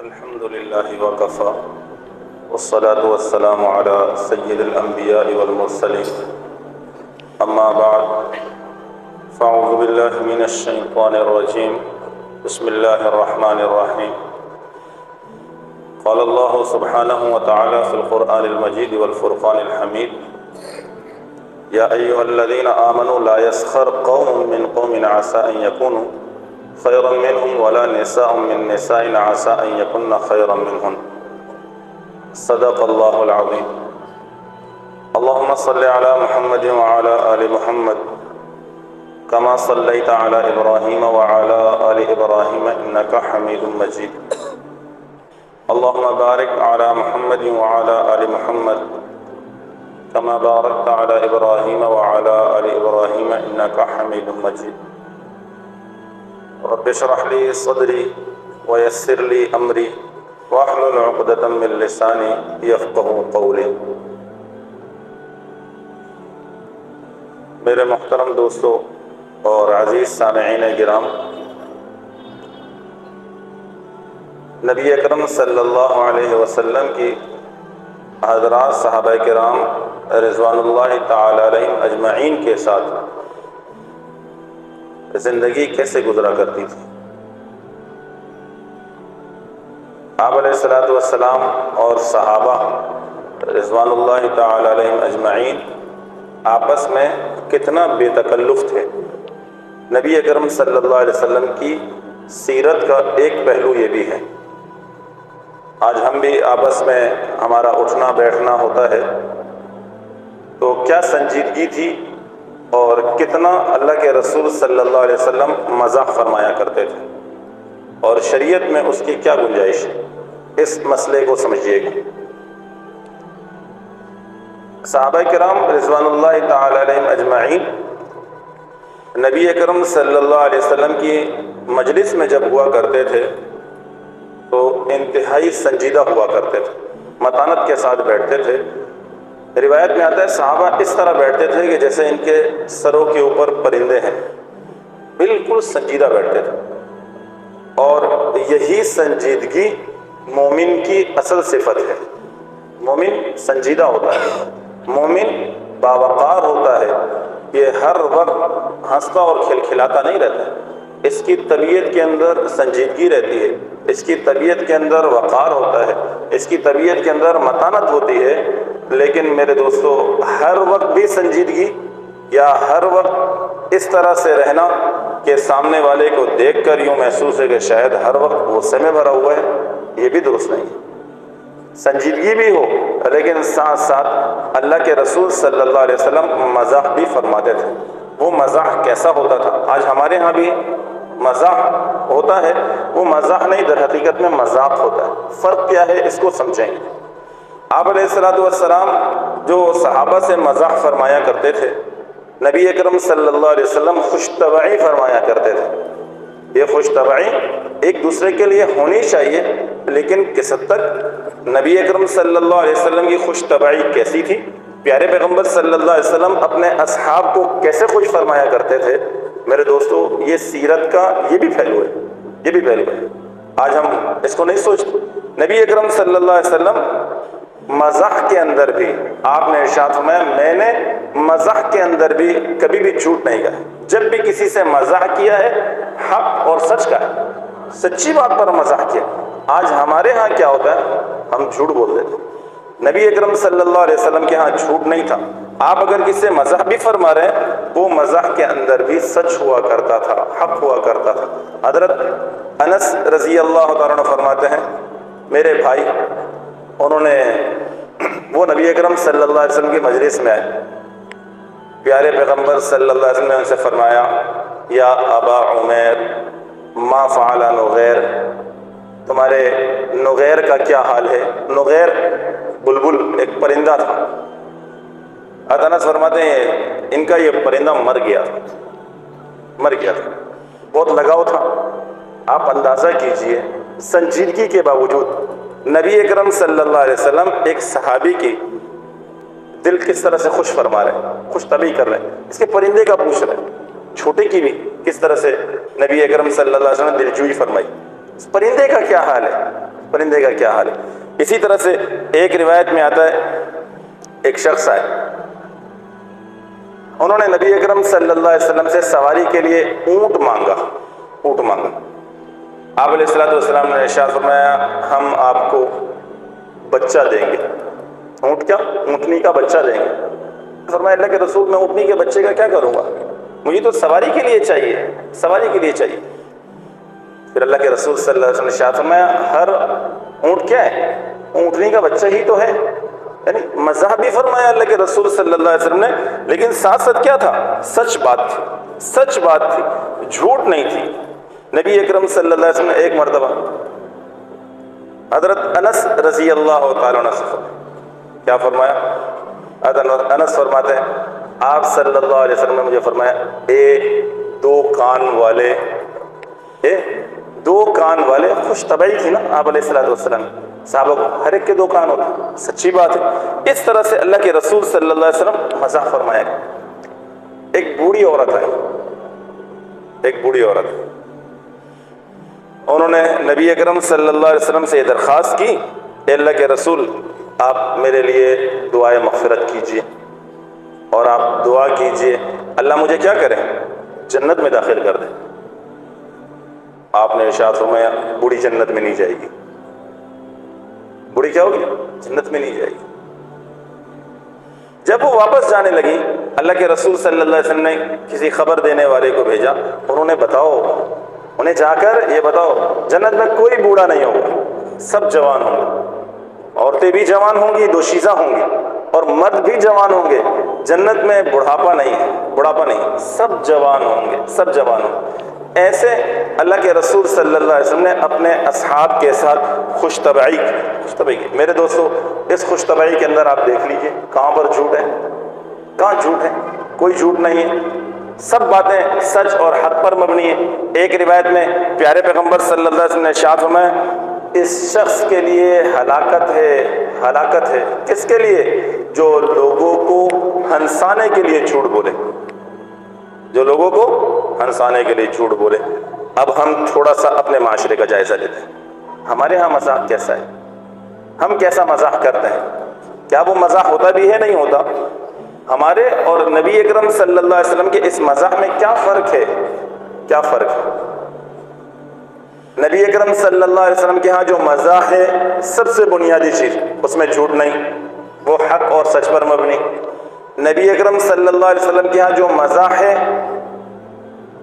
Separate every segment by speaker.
Speaker 1: الحمد لله وكفى والصلاة والسلام على سيد الأنبياء والمرسلين أما بعد فأعوذ بالله من الشيطان الرجيم بسم الله الرحمن الرحيم قال الله سبحانه وتعالى في القرآن المجيد والفرقان الحميد يا أيها الذين آمنوا لا يسخر قوم من قوم عسى أن يكونوا خيرا منهم ولا نساء من نساء عسى أن يكن خيرا منهن صدق الله العظيم اللهم صل على محمد وعلى آل محمد كما صليت على إبراهيم وعلى آل إبراهيم إنك حميد مجيد اللهم بارك على محمد وعلى آل محمد كما باركت على إبراهيم وعلى آل إبراهيم إنك حميد مجيد رب اشرح لي صدري ويسر لي أمري واحلل عقدة من لساني يفقهوا قولي. میرے محترم دوستو اور عزیز سامعین گرام، نبی اکرم صلی اللہ علیہ وسلم کی حضرات صحابہ کرام رضوان اللہ تعالی علیہم اجمعین کے ساتھ زندگی کیسے گزرا کرتی تھی. آپ علیہ الصلوۃ والسلام اور صحابہ رضوان اللہ تعالی علیہم اجمعین آپس میں کتنا بے تکلف تھے. نبی اکرم صلی اللہ علیہ وسلم کی سیرت کا ایک پہلو یہ بھی ہے. آج ہم بھی آپس میں ہمارا اٹھنا بیٹھنا ہوتا ہے تو کیا سنجیدگی تھی اور کتنا اللہ کے رسول صلی اللہ علیہ وسلم مزاح فرمایا کرتے تھے اور شریعت میں اس کی کیا گنجائش ہے. اس مسئلے کو سمجھیے گا. صحابہ کرام رضوان اللہ تعالی علیہم اجمعین نبی اکرم صلی اللہ علیہ وسلم کی مجلس میں جب ہوا کرتے تھے تو انتہائی سنجیدہ ہوا کرتے تھے، متانت کے ساتھ بیٹھتے تھے. روایت میں آتا ہے صحابہ اس طرح بیٹھتے تھے کہ جیسے ان کے سروں کے اوپر پرندے ہیں، بالکل سنجیدہ بیٹھتے تھے. اور یہی سنجیدگی مومن کی اصل صفت ہے. مومن سنجیدہ ہوتا ہے، مومن باوقار ہوتا ہے. یہ ہر وقت ہنستا اور کھلکھلاتا نہیں رہتا. اس کی طبیعت کے اندر سنجیدگی رہتی ہے، اس کی طبیعت کے اندر وقار ہوتا ہے، اس کی طبیعت کے اندر متانت ہوتی ہے. لیکن میرے دوستو، ہر وقت بھی سنجیدگی یا ہر وقت اس طرح سے رہنا کہ سامنے والے کو دیکھ کر یوں محسوس ہے کہ شاید ہر وقت غصے میں بھرا ہوا ہے، یہ بھی درست نہیں ہے. سنجیدگی بھی ہو لیکن ساتھ ساتھ اللہ کے رسول صلی اللہ علیہ وسلم مزاح بھی فرماتے تھے. وہ مزاح کیسا ہوتا تھا؟ آج ہمارے ہاں بھی مزاح ہوتا ہے. وہ مزاح نہیں، در حقیقت میں مذاق ہوتا ہے. فرق کیا ہے اس کو سمجھیں گے. آپ علیہ الصلوۃ والسلام جو صحابہ سے مزاح فرمایا کرتے تھے، نبی اکرم صلی اللہ علیہ وسلم خوش طبعی فرمایا کرتے تھے. یہ خوش طبعی ایک دوسرے کے لیے ہونی چاہیے، لیکن کس حد تک نبی اکرم صلی اللہ علیہ وسلم کی خوش طبعی کیسی تھی؟ پیارے پیغمبر صلی اللہ علیہ وسلم اپنے اصحاب کو کیسے خوش فرمایا کرتے تھے؟ میرے دوستو، یہ سیرت کا یہ بھی پہلو ہے، یہ بھی پہلو ہے. آج ہم اس کو نہیں سوچتے. نبی اکرم صلی اللہ علیہ وسلم مزاح کے اندر بھی آپ نے ارشاد فرمایا، میں نے مزاح کے اندر بھی کبھی بھی جھوٹ نہیں کہا. جب بھی کسی سے مزاح کیا ہے حق اور سچ کا ہے، سچی بات پر مزاح کیا. آج ہمارے ہاں کیا ہوتا ہے؟ ہم جھوٹ بول دیتے. نبی اکرم صلی اللہ علیہ وسلم کے ہاں جھوٹ نہیں تھا. آپ اگر کسی سے مزاح بھی فرما رہے ہیں، وہ مزاح کے اندر بھی سچ ہوا کرتا تھا، حق ہوا کرتا تھا. حضرت انس رضی اللہ تعالیٰ عنہ فرماتے ہیں، میرے بھائی انہوں نے وہ نبی اکرم صلی اللہ علیہ وسلم کی مجلس میں آئے. پیارے پیغمبر صلی اللہ علیہ وسلم نے ان سے فرمایا، یا ابا عمیر ما فعل نغیر، تمہارے نغیر کا کیا حال ہے؟ نغیر بلبل ایک پرندہ تھا. انس فرماتے ہیں ان کا یہ پرندہ مر گیا تھا. بہت لگاؤ تھا. آپ اندازہ کیجئے سنجیدگی کے باوجود نبی اکرم صلی اللہ علیہ وسلم ایک صحابی کی دل کس طرح سے خوش فرما رہے ہیں، خوش طبعی کر رہے ہیں. اس کے پرندے کا پوچھ رہے ہیں، چھوٹے کی بھی کس طرح سے نبی اکرم صلی اللہ علیہ وسلم نے دلجوئی فرمائی. اس پرندے کا کیا حال ہے؟ پرندے کا کیا حال ہے. اسی طرح سے ایک روایت میں آتا ہے ایک شخص آئے, انہوں نے نبی اکرم صلی اللہ علیہ وسلم سے سواری کے لیے اونٹ مانگا. آپ علیہ السلام نے ارشاد فرمایا ہم آپ کو بچہ دیں گے. اونٹ کیا؟ اونٹنی کا بچہ دیں گے. فرمایا اللہ کے رسول میں اونٹنی کے بچے کا کیا کروں گا, مجھے تو سواری کے لیے چاہیے, سواری کے لیے چاہیے. پھر اللہ کے رسول صلی اللہ علیہ وسلم نے ارشاد فرمایا ہر اونٹ کیا ہے؟ اونٹنی کا بچہ ہی تو ہے. یعنی مزاح بھی فرمایا اللہ کے رسول صلی اللہ علیہ وسلم نے, لیکن ساتھ ساتھ کیا تھا؟ سچ بات تھی, سچ بات تھی, جھوٹ نہیں تھی. نبی اکرم صلی اللہ علیہ وسلم نے ایک مرتبہ حضرت انس رضی اللہ تعالیٰ عنہ سے کیا فرمایا؟ حضرت انس فرماتے ہیں آپ صلی اللہ علیہ وسلم نے مجھے فرمایا دو کان والے خوش طبعی تھی نا آپ علیہ السلام, صحابہ کو ہر ایک کے 2 کان ہوتے, سچی بات ہے. اس طرح سے اللہ کے رسول صلی اللہ علیہ وسلم مزاح فرمایا. ایک بوڑھی عورت ہے, ایک بوڑھی عورت, انہوں نے نبی اکرم صلی اللہ علیہ وسلم سے یہ درخواست کی اے اللہ کے رسول آپ میرے لیے دعائے مغفرت کیجئے اور آپ دعا کیجئے اللہ مجھے کیا کرے, جنت میں داخل کر دے. آپ نے ارشاد فرمایا بوڑھی جنت میں نہیں جائے گی. بوڑھی کیا ہوگی؟ جنت میں نہیں جائے گی. جب وہ واپس جانے لگی اللہ کے رسول صلی اللہ علیہ وسلم نے کسی خبر دینے والے کو بھیجا, انہوں نے انہیں جا کر یہ بتاؤ جنت میں کوئی بوڑھا نہیں ہوگا, سب جوان ہوں گے. عورتیں بھی جوان ہوں گی, دوشیزہ ہوں گی, اور مرد بھی جوان ہوں گے. جنت میں بڑھاپا نہیں, سب جوان ہوں گے, سب جوان ہوں گے. ایسے اللہ کے رسول صلی اللہ علیہ وسلم نے اپنے اصحاب کے ساتھ خوش طبعی کی. میرے دوستو اس خوش طبعی کے اندر آپ دیکھ لیجئے کہاں پر جھوٹ ہے, کہاں جھوٹ ہے؟ کوئی جھوٹ نہیں ہے, سب باتیں سچ اور حق پر مبنی ہے. ایک روایت میں پیارے پیغمبر صلی اللہ علیہ وسلم نے ارشاد فرمایا اس شخص کے لیے ہلاکت ہے. کس کے لیے؟ جو لوگوں کو ہنسانے کے لیے جھوٹ بولے, جو لوگوں کو ہنسانے کے لیے جھوٹ بولے. اب ہم تھوڑا سا اپنے معاشرے کا جائزہ لیتے ہیں. ہمارے ہاں مزاح کیسا ہے؟ ہم کیسا مزاح کرتے ہیں؟ کیا وہ مزاح ہوتا بھی ہے, نہیں ہوتا؟ ہمارے اور نبی اکرم صلی اللہ علیہ وسلم کے اس مزاح میں کیا فرق ہے؟ کیا فرق ہے؟ نبی اکرم صلی اللہ علیہ وسلم کے ہاں جو مزاح ہے سب سے بنیادی چیز, اس میں جھوٹ نہیں, وہ حق اور سچ پر مبنی. نبی اکرم صلی اللہ علیہ وسلم کے ہاں جو مزاح ہے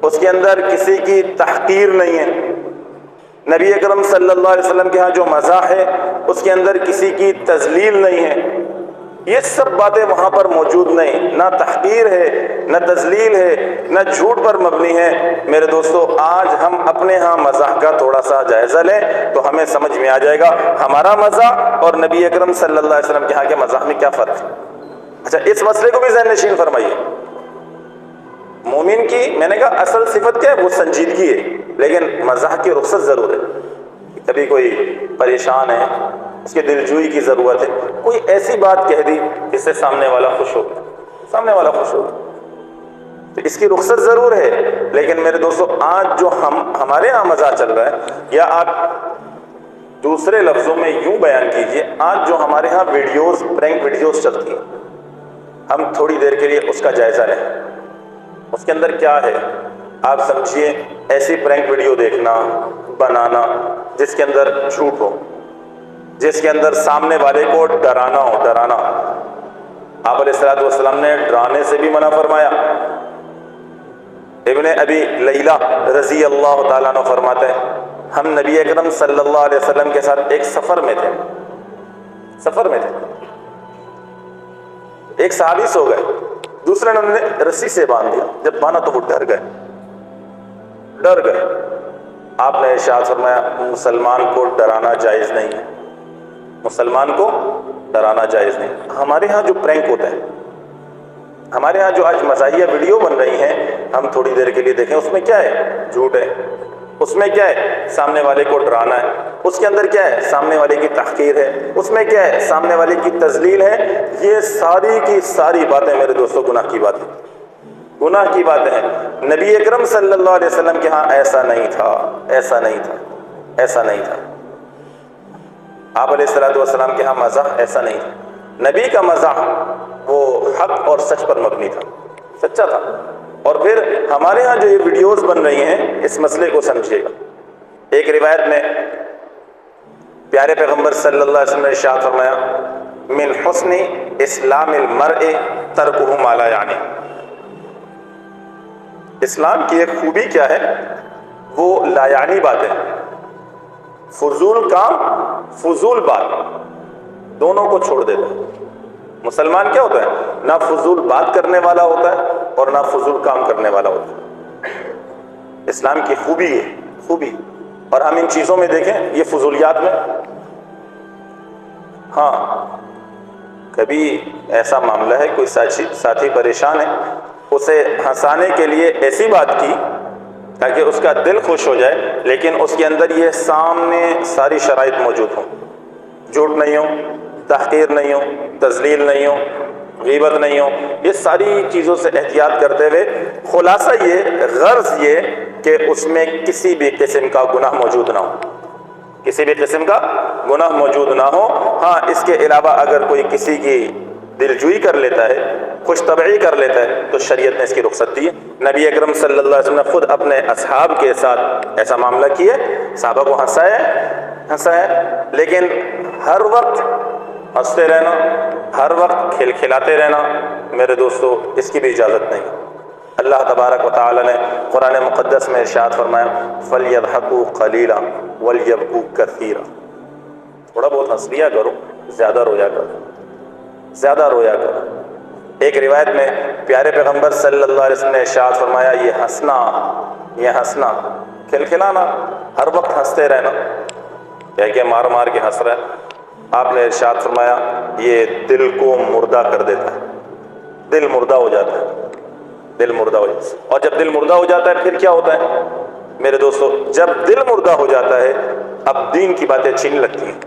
Speaker 1: اس کے اندر کسی کی تحقیر نہیں ہے. نبی اکرم صلی اللہ علیہ وسلم کے ہاں جو مزاح ہے اس کے اندر کسی کی تذلیل نہیں ہے. یہ سب باتیں وہاں پر موجود نہیں, نہ تحقیر ہے, نہ تذلیل ہے, نہ جھوٹ پر مبنی ہے. میرے دوستو آج ہم اپنے ہاں مزاح کا تھوڑا سا جائزہ لیں تو ہمیں سمجھ میں آ جائے گا ہمارا مزاح اور نبی اکرم صلی اللہ علیہ وسلم کے ہاں کے مزاح میں کیا فرق ہے. اچھا اس مسئلے کو بھی ذہن نشین فرمائیے. مومن کی میں نے کہا اصل صفت کیا ہے؟ وہ سنجیدگی ہے, لیکن مزاح کی رخصت ضرور ہے. کبھی کوئی پریشان ہے, اس کے دلجوئی کی ضرورت ہے, کوئی ایسی بات کہہ دی جس سے سامنے والا خوش ہو تو اس کی رخصت ضرور ہے. لیکن میرے دوستو آج جو ہمارے ہاں مزاح چل رہا ہے, یا آپ دوسرے لفظوں میں یوں بیان کیجئے, آج جو ہمارے ہاں پرینک ویڈیوز چلتی ہیں, ہم تھوڑی دیر کے لیے اس کا جائزہ لیں. اس کے اندر کیا ہے آپ سمجھیے. ایسی پرینک ویڈیو دیکھنا, بنانا جس کے اندر جھوٹ ہو, جس کے اندر سامنے والے کو ڈرانا ہو. آپ علیہ السلام نے ڈرانے سے بھی منع فرمایا. ابن ابی لیلہ رضی اللہ تعالیٰ عنہ فرماتے ہیں ہم نبی اکرم صلی اللہ علیہ وسلم کے ساتھ ایک سفر میں تھے. ایک صحابی سو گئے, دوسرے نے انہیں رسی سے باندھ دیا. جب باندھا تو وہ ڈر گئے. آپ نے ارشاد فرمایا مسلمان کو ڈرانا جائز نہیں ہے, مسلمان کو ڈرانا جائز نہیں. ہمارے ہاں جو پرینک ہوتا ہے, ہمارے ہاں جو آج مزاحیہ ویڈیو بن رہی ہیں, ہم تھوڑی دیر کے لیے دیکھیں اس میں کیا ہے؟ جھوٹ ہے. اس میں کیا ہے؟ سامنے والے کو ڈرانا ہے. اس کے اندر کیا ہے؟ سامنے والے کی تحقیر ہے. اس میں کیا ہے؟ سامنے والے کی تذلیل ہے. یہ ساری کی ساری باتیں میرے دوستوں گناہ کی باتیں ہیں. نبی اکرم صلی اللہ علیہ وسلم کے ہاں ایسا نہیں تھا. آپ علیہ الصلوۃ والسلام کے ہاں مزاح ایسا نہیں تھا، نبی کا مزاح وہ حق اور سچ پر مبنی تھا، سچا تھا۔ اور پھر ہمارے ہاں جو یہ ویڈیوز بن رہی ہیں اس مسئلے کو سمجھیے گا۔ ایک روایت میں پیارے پیغمبر صلی اللہ علیہ وسلم نے ارشاد فرمایا، من حسن اسلام المرء ترکہ ما لا یعنی، اسلام کی ایک خوبی کیا ہے؟ وہ لا یعنی باتیں، فضول کام فضول بات دونوں کو چھوڑ دیتا ہے۔ مسلمان کیا ہوتا ہے؟ نہ فضول بات کرنے والا ہوتا ہے اور نہ فضول کام کرنے والا ہوتا ہے۔ اسلام کی خوبی ہے، خوبی۔ اور ہم ان چیزوں میں دیکھیں، یہ فضولیات میں ہاں کبھی ایسا معاملہ ہے کوئی ساتھی پریشان ہے، اسے ہنسانے کے لیے ایسی بات کی تاکہ اس کا دل خوش ہو جائے، لیکن اس کے اندر یہ سامنے ساری شرائط موجود ہوں، جھوٹ نہیں ہو، تحقیر نہیں ہو، تذلیل نہیں ہو، غیبت نہیں ہو، یہ ساری چیزوں سے احتیاط کرتے ہوئے خلاصہ یہ غرض یہ کہ اس میں کسی بھی قسم کا گناہ موجود نہ ہو، کسی بھی قسم کا گناہ موجود نہ ہو۔ ہاں اس کے علاوہ اگر کوئی کسی کی دلجوئی کر لیتا ہے، خوش طبعی کر لیتا ہے، تو شریعت نے اس کی رخصت دی ہے۔ نبی اکرم صلی اللہ علیہ وسلم نے خود اپنے اصحاب کے ساتھ ایسا معاملہ کیا، صحابہ کو ہنسایا، لیکن ہر وقت ہنستے رہنا، ہر وقت کھلکھلاتے رہنا میرے دوستو اس کی بھی اجازت نہیں۔ اللہ تبارک و تعالی نے قرآن مقدس میں ارشاد فرمایا، فَلْيَضْحَكُوا قَلِيلًا وَلْيَبْكُوا كَثِيرًا، تھوڑا بہت ہنس لیا کرو، زیادہ رویا کرو، زیادہ رویا کرو۔ ایک روایت میں پیارے پیغمبر صلی اللہ علیہ وسلم نے ارشاد فرمایا، یہ ہنسنا کھلکھلانا، ہر وقت ہنستے رہنا، کہ مار مار کے ہنس رہا ہے، آپ نے ارشاد فرمایا یہ دل کو مردہ کر دیتا ہے، دل مردہ ہو جاتا ہے، دل مردہ ہو جاتا ہے۔ اور جب دل مردہ ہو جاتا ہے پھر کیا ہوتا ہے میرے دوستو؟ جب دل مردہ ہو جاتا ہے اب دین کی باتیں اچھی نہیں لگتی ہیں،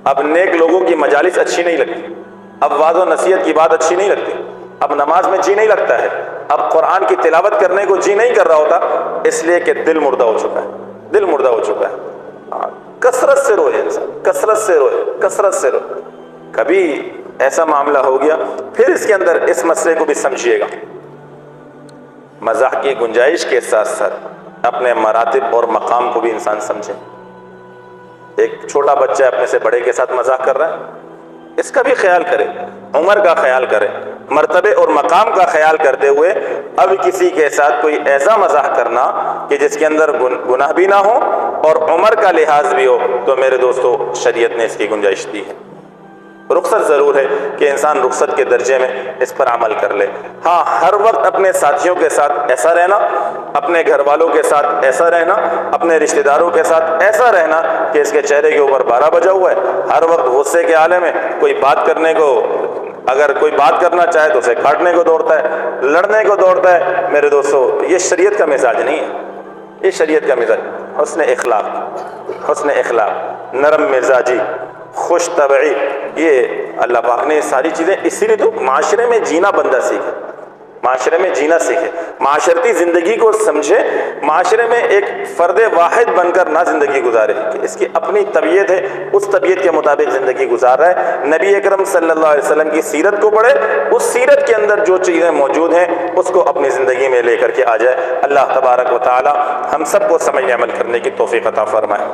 Speaker 1: اب نیک لوگوں کی مجالس اچھی نہیں لگتی، اب وعظ و نصیحت کی بات اچھی نہیں لگتی، اب نماز میں جی نہیں لگتا ہے، اب قرآن کی تلاوت کرنے کو جی نہیں کر رہا ہوتا، اس لیے کہ دل مردہ ہو چکا ہے، دل مردہ ہو چکا ہے۔ کثرت سے روئے انسان، کثرت سے روئے۔ کبھی ایسا معاملہ ہو گیا، پھر اس کے اندر اس مسئلے کو بھی سمجھیے گا، مزاح کی گنجائش کے ساتھ ساتھ اپنے مراتب اور مقام کو بھی انسان سمجھے۔ ایک چھوٹا بچہ اپنے سے بڑے کے ساتھ مزاح کر رہا ہے، اس کا بھی خیال کرے، عمر کا خیال کرے، مرتبے اور مقام کا خیال کرتے ہوئے اب کسی کے ساتھ کوئی ایسا مزاح کرنا کہ جس کے اندر گناہ بھی نہ ہو اور عمر کا لحاظ بھی ہو، تو میرے دوستو شریعت نے اس کی گنجائش دی ہے۔ رخصت ضرور ہے کہ انسان رخصت کے درجے میں اس پر عمل کر لے۔ ہاں ہر وقت اپنے ساتھیوں کے ساتھ ایسا رہنا، اپنے گھر والوں کے ساتھ ایسا رہنا، اپنے رشتہ داروں کے ساتھ ایسا رہنا کہ اس کے چہرے کے اوپر 12 بجا ہوا ہے، ہر وقت غصے کے عالم میں، کوئی بات کرنے کو، اگر کوئی بات کرنا چاہے تو اسے کاٹنے کو دوڑتا ہے، لڑنے کو دوڑتا ہے۔ میرے دوستو یہ شریعت کا مزاج نہیں ہے، یہ شریعت کا مزاج حسن اخلاق، نرم مزاجی، خوش طبعی، یہ اللہ پاک نے ساری چیزیں اسی لیے تو معاشرے میں جینا بندہ سیکھے، معاشرے میں جینا سیکھے، معاشرتی زندگی کو سمجھے، معاشرے میں ایک فرد واحد بن کر نہ زندگی گزارے کہ اس کی اپنی طبیعت ہے، اس طبیعت کے مطابق زندگی گزار رہا ہے۔ نبی اکرم صلی اللہ علیہ وسلم کی سیرت کو پڑھے، اس سیرت کے اندر جو چیزیں موجود ہیں اس کو اپنی زندگی میں لے کر کے آ جائے۔ اللہ تبارک و تعالی ہم سب کو سمجھنے عمل کرنے کی توفیق عطا فرمائے۔